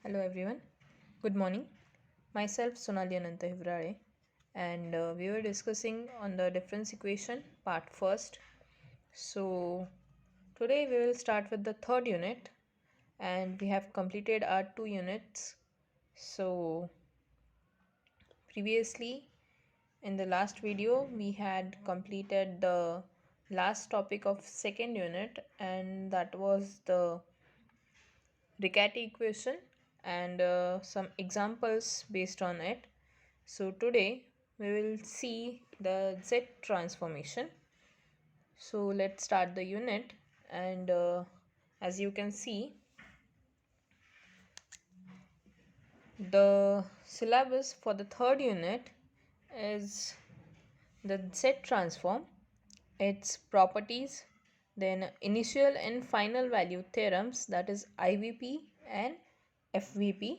Hello everyone. Good morning. Myself Sonali Ananta Hivrare, and we were discussing on the difference equation part first. So today we will start with the third unit, and we have completed our 2 units. So previously in the last video we had completed the last topic of second unit, and that was the Riccati equation and some examples based on it. So today we will see the Z transformation. So let's start the unit, and as you can see, the syllabus for the third unit is the Z transform, its properties, then initial and final value theorems, that is IVP and FVP.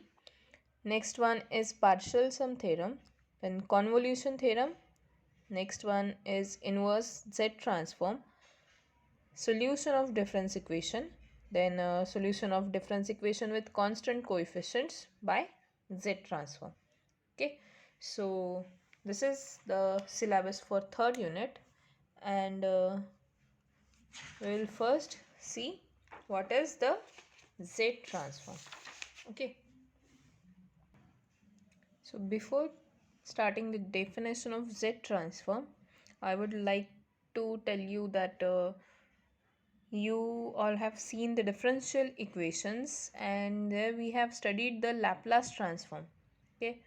Next one is partial sum theorem, then convolution theorem. Next one is inverse Z transform, solution of difference equation, then solution of difference equation with constant coefficients by Z transform. Okay, so this is the syllabus for third unit, and we will first see what is the Z transform. Okay, so before starting the definition of Z transform, I would like to tell you that you all have seen the differential equations, and there we have studied the Laplace transform. Okay,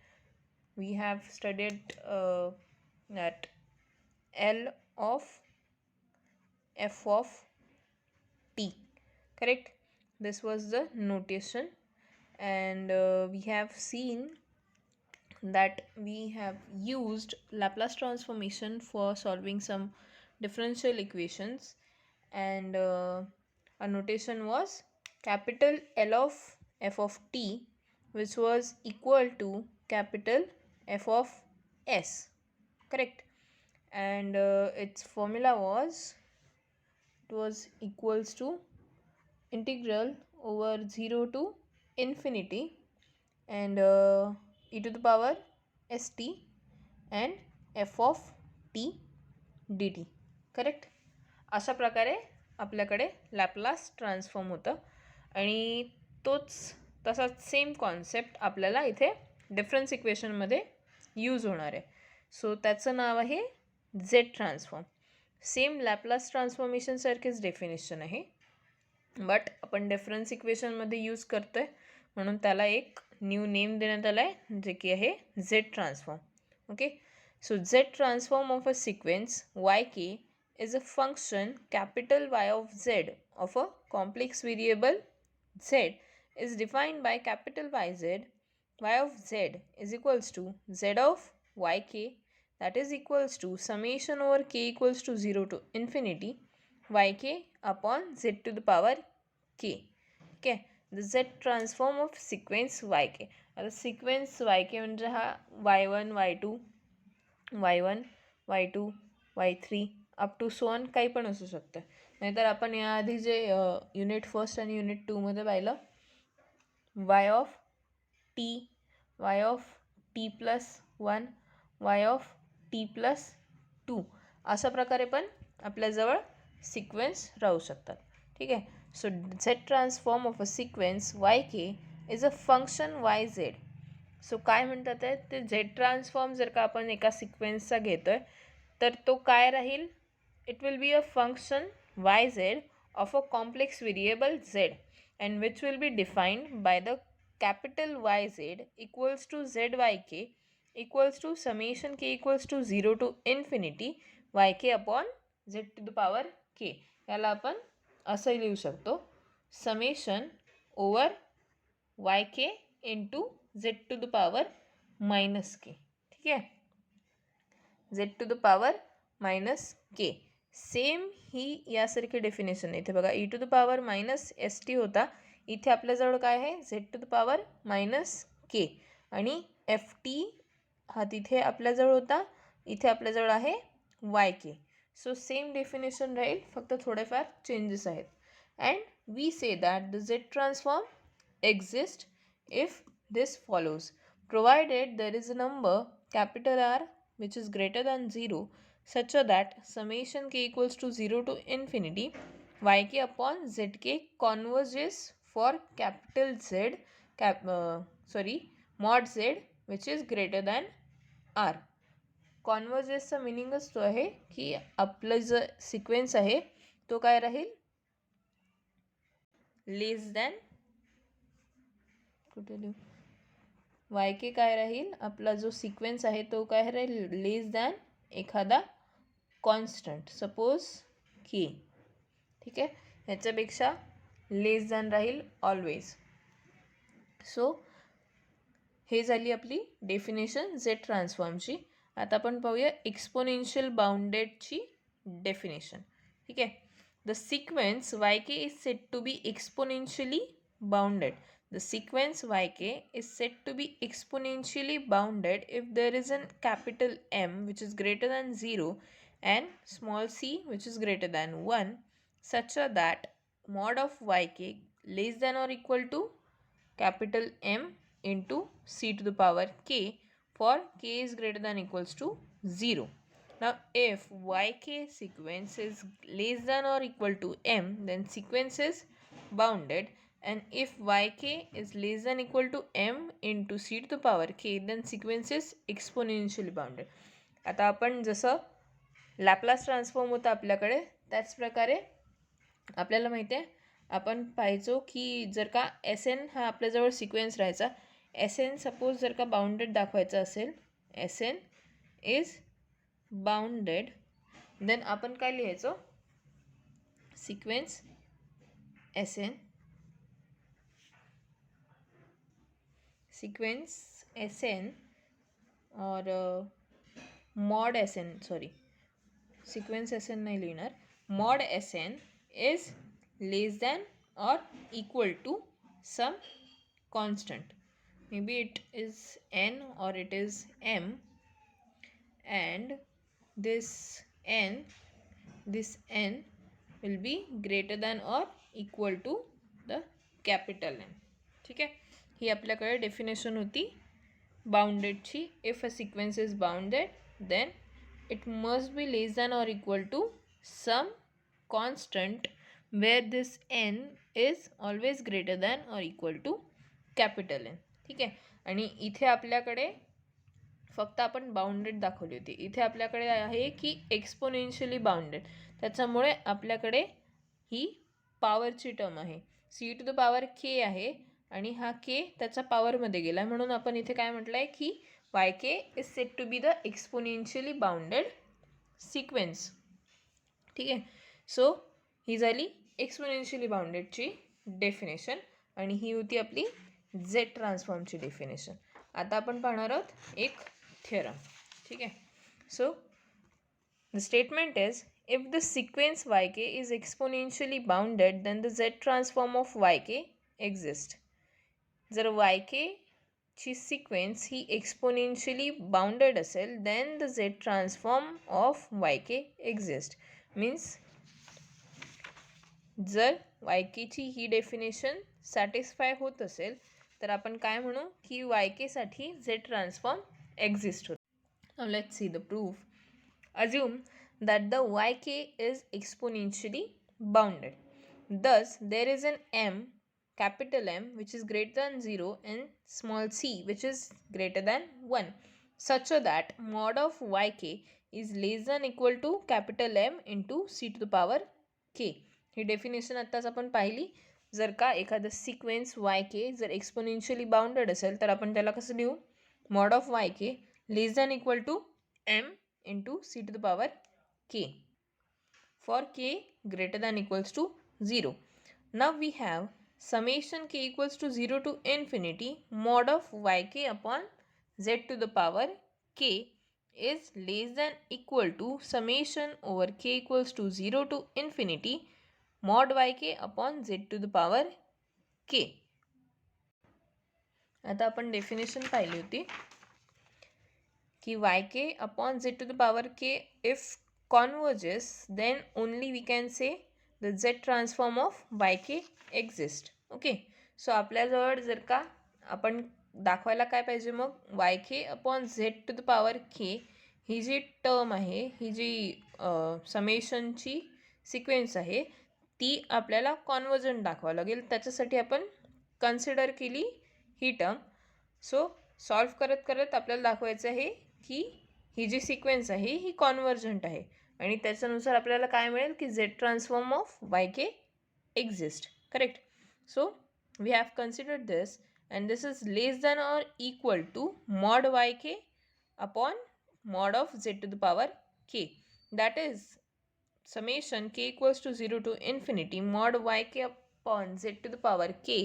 we have studied that L of f of t, correct? This was the notation, and we have seen that we have used Laplace transformation for solving some differential equations, and our notation was capital L of f of t, which was equal to capital F of s, correct? And its formula was, it was equals to integral over 0 to infinity and e to the power st and f of t dt, correct? अशा प्रकारे आपल्याकडे Laplace transform होतं, आणि तोच तसाच same concept आपल्याला इथे difference इक्वेशनमध्ये यूज होणार आहे. सो त्याचं नाव आहे झेड ट्रान्सफॉर्म. सेम लॅपलास ट्रान्सफॉर्मेशनसारखेच डेफिनेशन आहे, बट आपण डिफरन्स इक्वेशनमध्ये यूज करतो आहे, म्हणून त्याला एक न्यू नेम देण्यात आला आहे, जे की आहे Z transform. Okay, so Z transform of a sequence Y K is a function capital Y of Z of a complex variable Z is defined by capital YZ. Y of Z is equals to Z of YK, that is equals to summation over K equals to 0 to infinity YK upon Z to the power K. Okay, the Z transform of sequence YK. आता sequence YK म्हणजे हा Y1 Y2 Y1 Y2 Y3 up to so on काही पण असू शकतं. नाहीतर आपण याआधी जे युनिट फर्स्ट आणि युनिट 2मध्ये पाहिलं, Y of T plus 1 Y of T plus 2 अशा प्रकारे पण आपल्याजवळ सिक्वेन्स राहू शकतात. ठीक आहे, so Z transform of a sequence Y K is a function Y Z. So काय म्हणतात आहे ते, झेड ट्रान्सफॉर्म जर का आपण एका सिक्वेन्सचा घेतो आहे तर तो काय राहील, it will be a function yz of a complex variable z, and which will be defined by the capital YZ equals to zyk equals to summation k equals to 0 to infinity yk upon z to the power k. याला आपण असं लिहू शकतो, summation over yk into z to the power minus K. ठीक आहे, z to the power minus K. Same ही यासारखी definition आहे. इथे बघा E to the power minus S T होता, इथे आपल्याजवळ काय आहे Z to the power minus K, आणि एफ टी हा तिथे आपल्याजवळ होता, इथे आपल्याजवळ आहे Y K. So same definition राहील, फक्त थोडेफार चेंजेस आहेत. And we say that the Z transform exist if this follows, provided there is a number capital R which is greater than 0 such that summation k equals to 0 to infinity yk upon zk converges for capital Z mod Z which is greater than R. कॉन्वर्जेसचा meaning असतो आहे की आपलं जो sequence आहे तो काय राहील, लेस दॅन कुठे लिहू, वाय के काय राहील, आपला जो सिक्वेन्स आहे तो काय राहील, लेस दॅन एखादा कॉन्स्टंट, सपोज के. ठीक आहे, ह्याच्यापेक्षा लेस दॅन राहील ऑलवेज. सो हे झाली आपली डेफिनेशन झेड ट्रान्सफॉर्मची. आता आपण पाहूया एक्सपोनेन्शियल बाउंडेडची डेफिनेशन. ठीक आहे, the sequence Y K is set to be exponentially bounded. The sequence yk is said to be exponentially bounded if there is an capital M which is greater than 0 and small c which is greater than 1 such that mod of yk less than or equal to capital M into c to the power k for k is greater than equals to 0. Now if yk sequence is less than or equal to M, then sequence is bounded, and if yk is less than equal to M into c to the power k, then sequence is exponentially bounded. आता आपण जसं Laplace transform होतं आपल्याकडे, त्याच प्रकारे आपल्याला माहिती आहे, आपण पाहायचो की जर का एस एन हा आपल्याजवळ सिक्वेन्स राहायचा, एस एन सपोज जर का बाउंडेड दाखवायचा असेल, S N is bounded, then आपण काय लिहायचो, sequence S N, sequence Sn और mod Sn, sorry sequence Sn नहीं लिहिणार, mod Sn is less than or equal to some constant, maybe it is n or it is m, and this n will be greater than or equal to the capital N. ठीक आहे, ही आपल्याकडे definition होती बाउंडेडची. If a sequence is bounded then it must be less than or equal to some constant where this N is always greater than or equal to capital N. ठीक आहे, आणि इथे आपल्याकडे फक्त आपण बाउंडेड दाखवली होती, इथे आपल्याकडे आहे की एक्सपोनेन्शियली बाउंडेड, त्याच्यामुळे आपल्याकडे ही पॉवरची टर्म आहे, सी टू द पॉवर के आहे, आणि हा के त्याच्या पॉवरमध्ये गेला, म्हणून आपण इथे काय म्हटलं आहे की Y K is set to be the exponentially bounded sequence. ठीक आहे, सो ही झाली एक्सपोनेन्शियली बाउंडेडची डेफिनेशन, आणि ही होती आपली झेड ट्रान्सफॉर्मची डेफिनेशन. आता आपण पाहणार आहोत एक थिअरम. ठीक आहे, so the statement is, if the sequence yk is exponentially bounded then the z transform of yk exists. जर yk ची सिक्वेन्स ही एक्सपोनेन्शियली बाउंडेड असेल then the Z transform of yk exist. Means जर yk ही definition satisfy होत असेल तर आपण काय म्हणू की yk साठी झेड ट्रान्सफॉर्म एक्झिस्ट होतो. Now let's see the proof. Assume that the yk is exponentially bounded. Thus, there is an m, capital M, which is greater than 0 and small c, which is greater than 1, such that mod of yk is less than equal to capital M into c to the power k. He definition आत्ताच आपण पाहिली. जर का एखादं sequence yk जर exponentially bounded असेल तर आपण त्याला कसं लिहू, mod of yk less than equal to m into c to the power k for k greater than equals to 0. Now we have summation k equals to 0 to infinity mod of yk upon z to the power k is less than equal to summation over k equals to 0 to infinity mod yk upon z to the power k. आता आपण definition पाहिली होती की yk upon z to the power k if converges then only we can say the z transform of yk exist. Okay, so आपल्याजवळ जर का आपण दाखवायला काय पाहिजे मग, Y K upon Z to the power K ही जी टर्म आहे, ही जी समेशनची सिक्वेन्स आहे, ती आपल्याला कॉन्वर्जंट दाखवावं लागेल. त्याच्यासाठी आपण कन्सिडर केली ही टर्म. सो सॉल्व करत करत आपल्याला दाखवायचं आहे की ही जी सिक्वेन्स आहे ही कॉन्वर्जंट आहे, आणि त्याच्यानुसार आपल्याला काय मिळेल की Z transform of Y K exist. Correct. So we have considered this, and this is less than or equal to mod yk upon mod of z to the power k. That is summation k equals to 0 to infinity mod yk upon z to the power k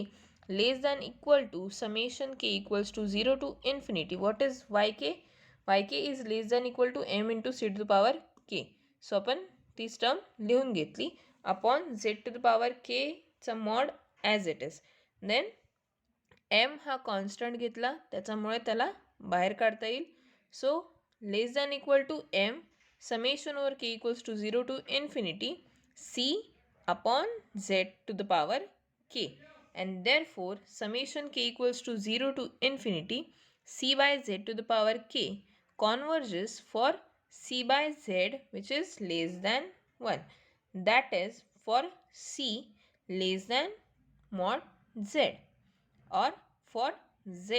less than equal to summation k equals to 0 to infinity. What is yk? Yk is less than equal to m into c to the power k. So आपण तीच term लिहून घेतली upon z to the power k चा mod as it is. Then m हा constant घेतला, त्याच्यामुळे त्याला बाहेर काढता येईल. So less than equal to m summation over k equals to 0 to infinity c upon z to the power k, and therefore summation k equals to 0 to infinity c by z to the power k converges for c by z which is less than 1. That is for c less than mod z, or for z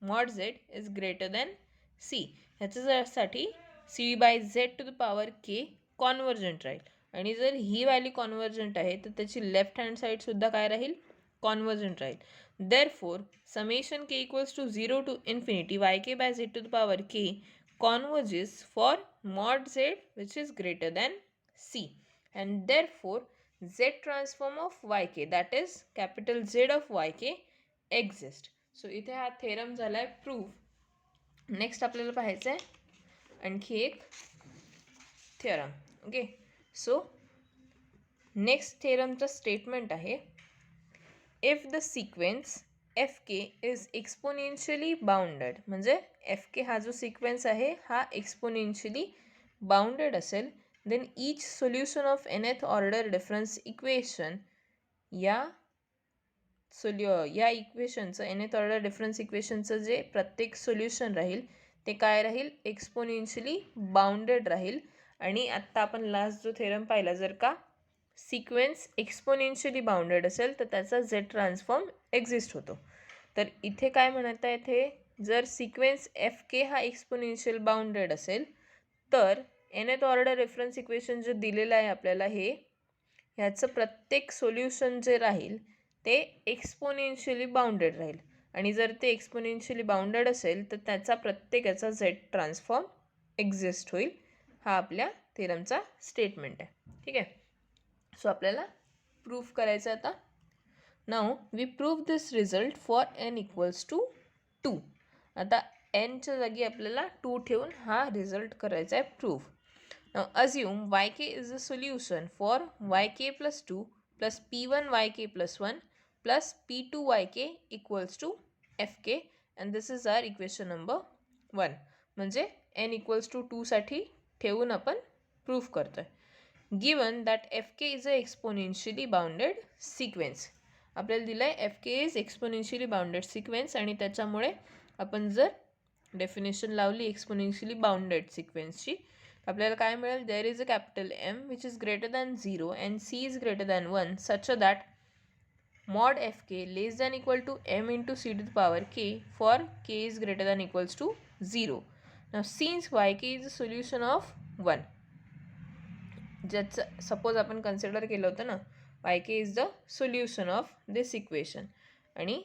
mod z is greater than c. ह्याच्यासाठी c by z to the power k convergent राहील, आणि जर ही value कॉन्वर्जंट आहे तर त्याची left hand side सुद्धा काय राहील, कॉन्वर्जंट राहील. Therefore summation k equals to 0 to infinity yk by z to the power k converges for mod z which is greater than c, and therefore z transform of yk, that is capital Z of yk exist. So इथे हा theorem झाला आहे proof. Next आपल्याला पाहायचं आहे आणखी एक theorem. Okay. So next थेरमचं स्टेटमेंट आहे, if the sequence F K is exponentially bounded, म्हणजे एफ के हा जो सिक्वेन्स आहे हा एक्सपोनेन्शियली बाउंडेड असेल, then each solution of nth order difference equation या इक्वेशनचं nth ऑर्डर डिफरन्स इक्वेशनचं जे प्रत्येक सोल्युशन राहील ते काय राहील, एक्सपोनेन्शियली बाउंडेड राहील. आणि आत्ता आपण लास्ट जो थेरम पाहिला, जर का सिक्वेन्स एक्सपोनेन्शियली बाउंडेड असेल तर त्याचा झेड ट्रान्सफॉर्म एक्झिस्ट होतो. तर इथे काय म्हणत आहे, इथे जर सिक्वेन्स एफ के हा एक्सपोनेन्शियल बाउंडेड असेल तर nth ऑर्डर रेफरन्स इक्वेशन जे दिलेलं आहे आपल्याला, ह्याचं प्रत्येक सोल्युशन जे राहील ते एक्सपोनेन्शियली बाउंडेड राहील, आणि जर ते एक्सपोनेन्शियली बाउंडेड असेल तर त्याचा प्रत्येकाचा झेड ट्रान्सफॉर्म एक्झिस्ट होईल. हा आपल्या थेरमचा स्टेटमेंट आहे. ठीक आहे. सो आपल्याला प्रूफ करायचं आता. Now we prove this result for n equals to 2. आता nच्या जागी आपल्याला 2 ठेवून हा रिझल्ट करायचा आहे proof. Now assume yk is the solution for yk plus 2 plus p1 yk plus 1 plus p2 yk equals to fk, and this is our equation number 1. म्हणजे n equals to 2 साठी ठेवून आपण प्रूफ करतोय. Given that fk is a exponentially bounded sequence, आपल्याला दिलं आहे fk is exponentially bounded sequence, आणि त्याच्यामुळे आपण जर डेफिनेशन लावली एक्सपोनेन्शियली बाउंडेड सिक्वेन्सची, आपल्याला काय मिळेल, there is a capital M which is greater than 0 and C is greater than 1 such that mod F K less than equal to M into C to the power K for K is greater than equals to 0. Now since Y K is a solution of 1, ज्याचं suppose आपण consider केलं होतं ना, Y K is the solution of this equation, आणि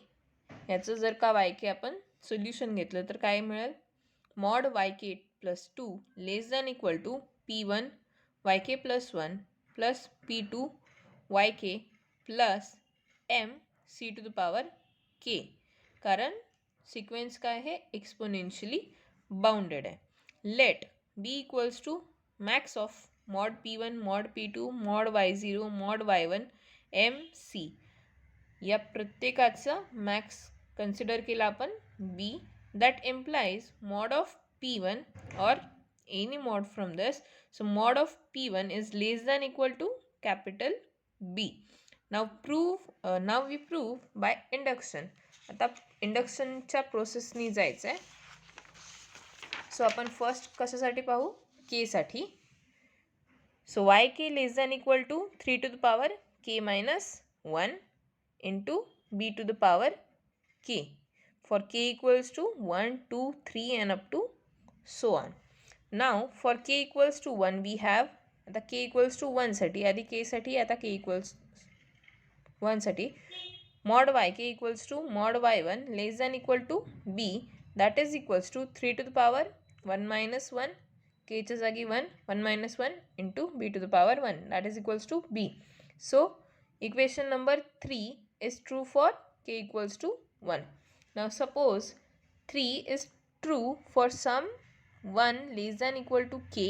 ह्याचं जर का Y के आपण सोल्युशन घेतलं तर काय मिळेल, mod yk plus 2 less than equal to p1 yk plus 1 plus p2 yk plus m c to the power k, कारण सिक्वेन्स काय आहे, एक्सपोनेन्शियली बाउंडेड आहे. Let b equals to max of mod p1 mod p2 mod y0 mod y1 m c, या प्रत्येकाचा max consider केला आपण b, that implies mod of p1 or any mod from this. So mod of p1 is less than equal to capital B. Now we prove by induction. आता इंडक्शनच्या प्रोसेसनी जायचं आहे. So आपण first कशासाठी पाहू, केसाठी. So Y K less than equal to 3 to the power k minus 1 into b to the power k for k equals to 1, 2, 3 and up to so on. Now for k equals to 1 we have, आता k equals to 1 साठी आधी k साठी, आता k equals 1 साठी mod yk equals to mod y1 less than equal to b, that is equals to 3 to the power 1 minus 1, k च्या जागी 1, 1 minus 1 into b to the power 1, that is equals to b. So equation number 3 is true for k equals to 1. Now suppose 3 is true for some 1 less than equal to k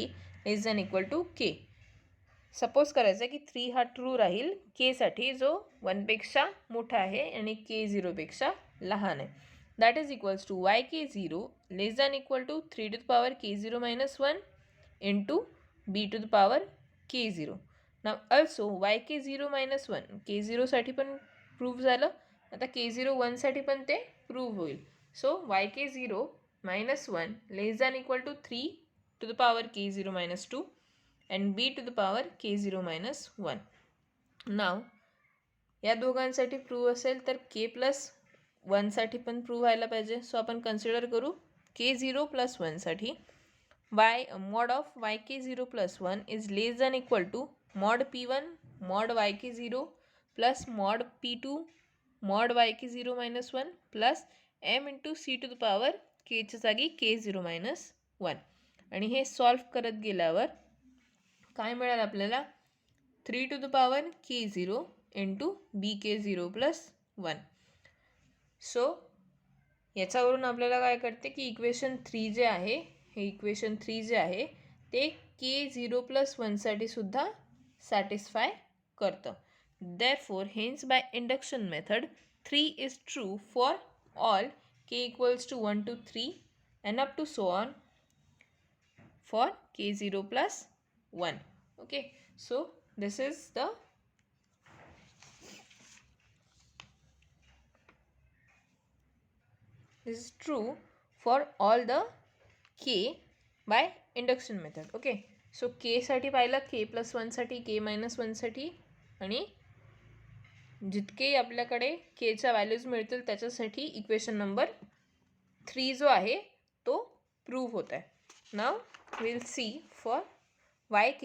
less than equal to k. Suppose करायचं की 3 हा true राहील के साठी जो 1 पेक्षा मोठा आहे आणि के 0 पेक्षा लहान आहे. That is equals to Y K 0 less than equal to 3 to the power k 0 minus 1 into b to the power k 0. Now also Y K 0 minus 1 के 0 साठी पण प्रूव्ह झालं. आता के 0 1 साठी पण ते प्रूव्ह होईल. So Y K 0 minus 1 less than equal to 3 to the power k 0 minus 2 and b to the power k 0 minus 1. नाव या दोघांसाठी प्रूव्ह असेल तर k प्लस 1 साठी पण प्रूव्ह व्हायला पाहिजे. सो आपण कन्सिडर करू k 0 प्लस 1 साठी mod of yk 0 plus 1 is less than equal to mod p1 mod yk 0 plus mod p2 mod yk 0 minus 1 plus m into c to the power k च्या जागी k 0 minus 1. आणि हे solve करत गेल्यावर काय मिळेल आपल्याला, 3 to the power k 0 into b k 0 plus 1. So याच्यावरून आपल्याला काय कळते की इक्वेशन 3 जे आहे, हे इक्वेशन 3 जे आहे ते के 0 प्लस 1 साठी सुद्धा सॅटिस्फाय करतं. Therefore hence by induction method 3 is true for all K equals to 1 to 3 and up to so on for k 0 plus 1. Okay, so this is true for all the k by induction method. Okay, so k साठी पाहिलं k plus 1 साठी, k minus 1 साठी आणि जितके आपल्याकडे k च्या values मिळतील त्याच्यासाठी इक्वेशन नंबर 3 जो आहे तो प्रूव्ह होत आहे. Now will see for yk.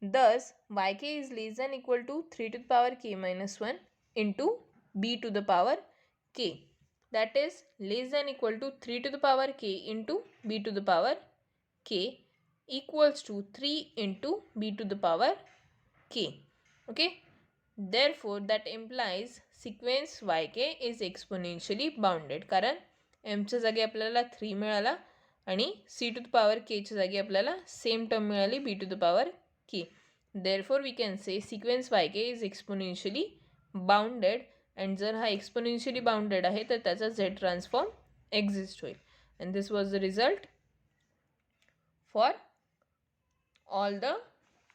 Thus yk is less than equal to 3 to the power k minus 1 into b to the power k, that is less than equal to 3 to the power k into b to the power k equals to 3 into b to the power k. Okay, therefore that implies sequence yk is exponentially bounded, कारण m च्या जागी आपल्याला 3 मिळाला आणि c to the power k च्या जागी आपल्याला same term मिळाली b to the power k. therefore we can say sequence yk is exponentially bounded, and जर हा एक्सपोनेन्शियली बाउंडेड आहे तर त्याचा z ट्रान्सफॉर्म एक्झिस्ट होईल. and this was the result for all the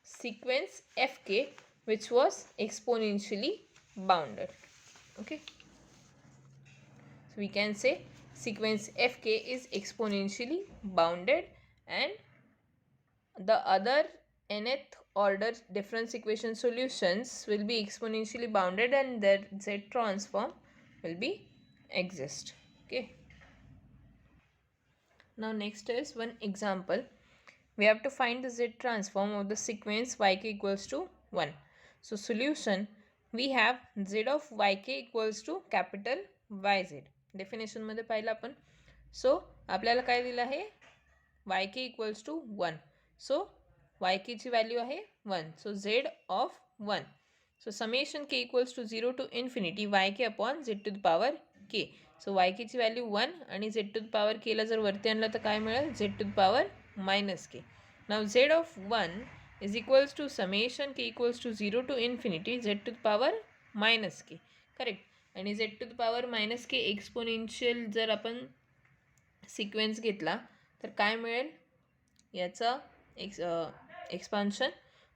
sequence fk which was exponentially bounded. Okay, so we can say sequence fk is exponentially bounded and the other nth order difference equation solutions will be exponentially bounded and their z transform will be exist. Okay, now next is one example. We have to find the z transform of the sequence yk equals to 1. So solution, we have z of yk equals to capital YZ. Definition मध्ये पाहिलं आपण. So आपल्याला काय दिलं आहे, yk equals to 1. So yk ची value आहे 1. So z of 1. So summation k equals to 0 to infinity yk upon z to the power k. So yk ची व्हॅल्यू 1 आणि z to the power k ला जर वरती आणलं तर काय मिळेल, z to the power minus k. Now z of 1 is equals to summation k equals to 0 to infinity z to the power minus k. Correct. आणि z to the power minus k exponential जर आपण sequence घेतला तर काय मिळेल, याचा expansion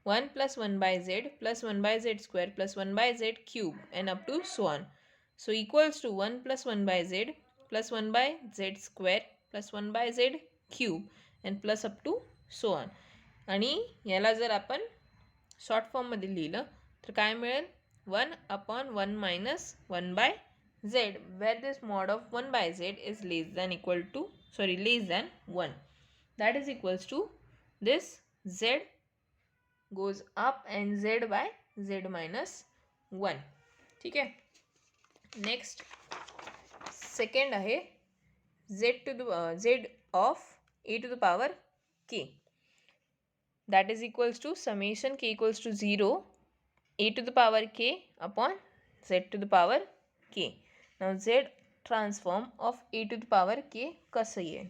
1 plus 1 by z plus 1 by z square plus 1 by z cube and up to so on. So equals to 1 plus 1 by z plus 1 by z square plus 1 by z cube and plus up to so on. आणि याला जर आपण short फॉर्ममध्ये लिहिलं तर काय मिळेल 1 upon 1 minus 1 by z, where this mod of 1 by z is less than 1. That is equals to this z goes up and z by z minus 1. ठीक आहे. नेक्स्ट सेकंड आहे z of a to the power k. That is equals to summation k equals to 0 a to the power k upon z to the power k. Now z transform of a to the power k कसं येईल.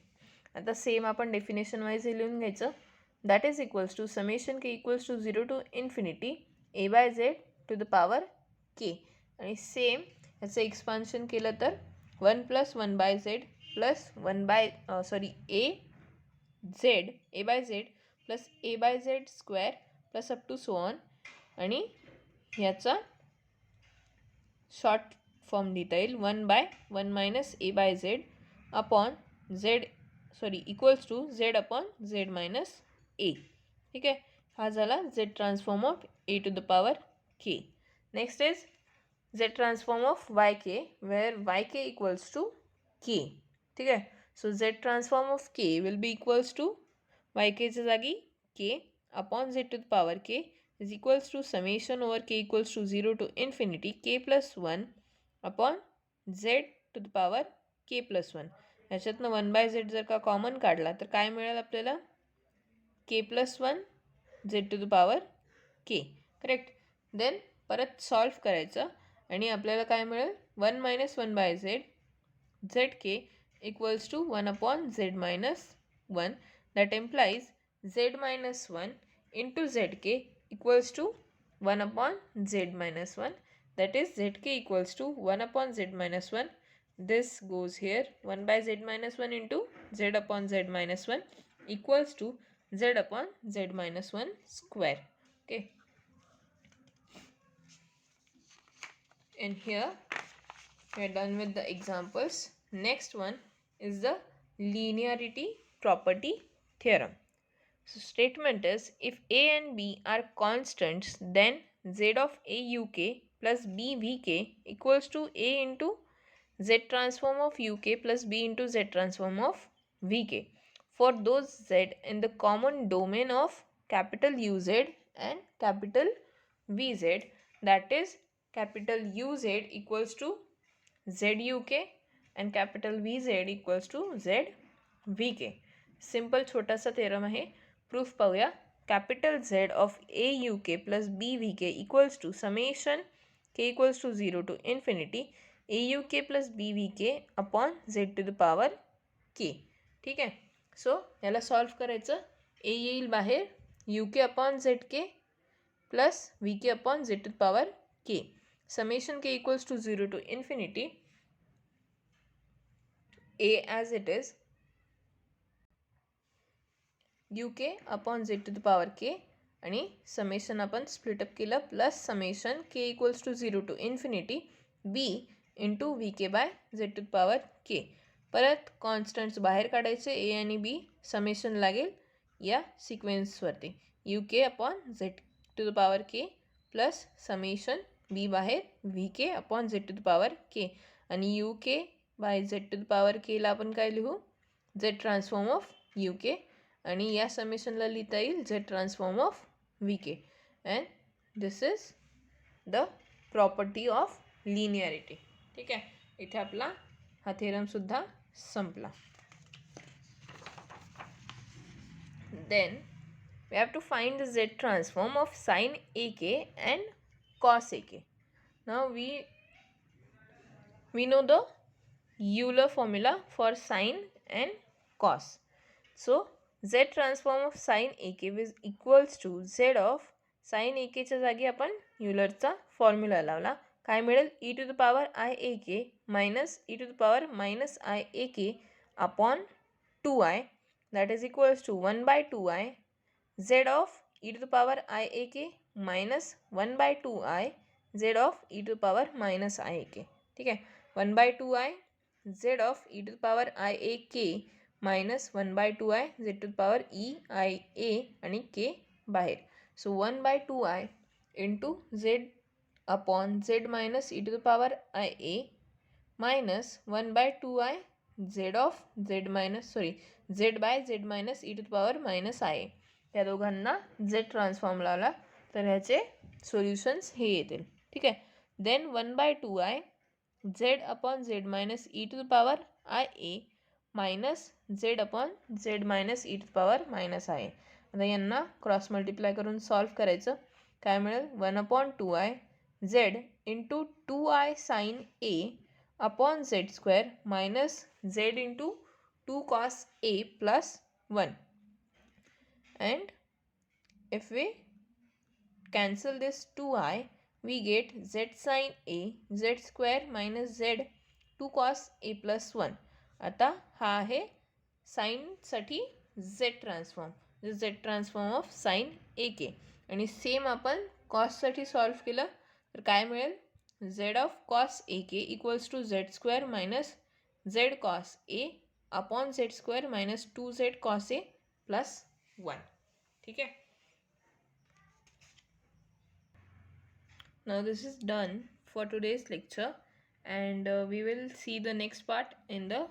आता same आपण definition wise लिहून घ्यायचं. That is equals to summation K equals to 0 to infinity a by z to the power k. आणि same याचं expansion केलं तर 1 plus 1 by Z plus 1 by a by Z plus a by Z square plus up to so on. आणि ह्याचा short form लिहिता येईल 1 बाय 1 minus a by Z upon equals to z upon z minus a. ठीक आहे. हा झाला z transform of a to the power k. Next is z transform of yk where yk equals to k. ठीक आहे. So z transform of k will be equals to ykच्या जागी k upon z to the power k is equals to summation over k equals to 0 to infinity k plus 1 upon z to the power k plus 1. ह्याच्यातनं 1 by Z जर का common काढला तर काय मिळेल आपल्याला k plus 1 z to the power k. Correct. Then परत solve करायचं आणि आपल्याला काय मिळेल 1 minus 1 by Z Z K equals to 1 upon Z minus 1. That implies Z minus 1 into Z K equals to 1 upon z minus 1. That is zk equals to 1 upon z minus 1. This goes here 1 by z minus 1 into z upon z minus 1 equals to z upon z minus 1 square. Okay. And here we are done with the examples. Next one is the linearity property theorem. So statement is if a and b are constants then z of a uk plus b vk equals to a into z transform of uk plus b into z transform of vk for those z in the common domain of capital UZ and capital VZ, that is capital UZ equals to ZUK and capital VZ equals to ZVK. Simple छोटासा theorem आहे. Proof पाहूया. Capital Z of A U K plus B V K equals to summation K equals to 0 to infinity A U K plus B V K upon Z to the power K. ठीक आहे. So याला solve करायचं. A येईल बाहेर U K upon Z K plus V K upon Z to the power K. Summation K equals to 0 to infinity A as it is U K upon Z to the power K आणि summation आपण split up केलं plus summation K equals to 0 to infinity B into V K by Z to the power K. परत constants बाहेर काढायचे ए आणि बी. Summation लागेल या सिक्वेन्सवरती U K upon Z to the power K plus summation B बाहेर V K upon Z to the power K आणि U K by Z to the power केला आपण काय लिहू Z transform of U K आणि या समेशनला लिहिता येईल Z transform of V K. And this is the property of linearity. ठीक आहे. इथे आपला हा थेरमसुद्धा संपला. Then we have to find the Z transform of sine a K and cos A K. Now we know the Euler formula for sin and cos. So z transform of sine a k is equals to z of sine a केच्या जागी आपण युलरचा formula लावला. काय मिळेल e to the power i a k minus e to the power minus i a k upon 2i that is equals to 1 by 2i z of e to the power i a k minus 1 by 2i z of e to the power minus i a k. ठीक आहे. 1/2i z of e to power i a k minus 1/2i z to power e i a आणि k बाहेर. So 1/2i into z upon z minus e to the power i a minus 1/2i z of z minus z by z minus e to the power minus i a. या दोघांना z transform लावला तर ह्याचे solutions हे येतील. ठीक आहे. Then 1/2i z upon z minus e to the power i a minus z upon z minus e to the power minus i a. आता यांना क्रॉस मल्टिप्लाय करून सॉल्व करायचं. काय मिळेल? 1/2i z into 2i sine A upon z square minus z into 2 cos a plus 1. And if we cancel this 2i, we get z sin a z square minus z 2 cos a plus 1. आता हा आहे साईनसाठी z transform, z transform of sine a k. आणि same आपण कॉससाठी solve केलं तर काय मिळेल? z of cos A K equals to z square minus z cos A upon z square minus 2z cos A plus 1. ठीक आहे. Now this is done for today's lecture, and we will see the next part in the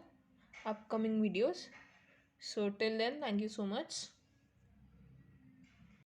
upcoming videos. So till then, thank you so much.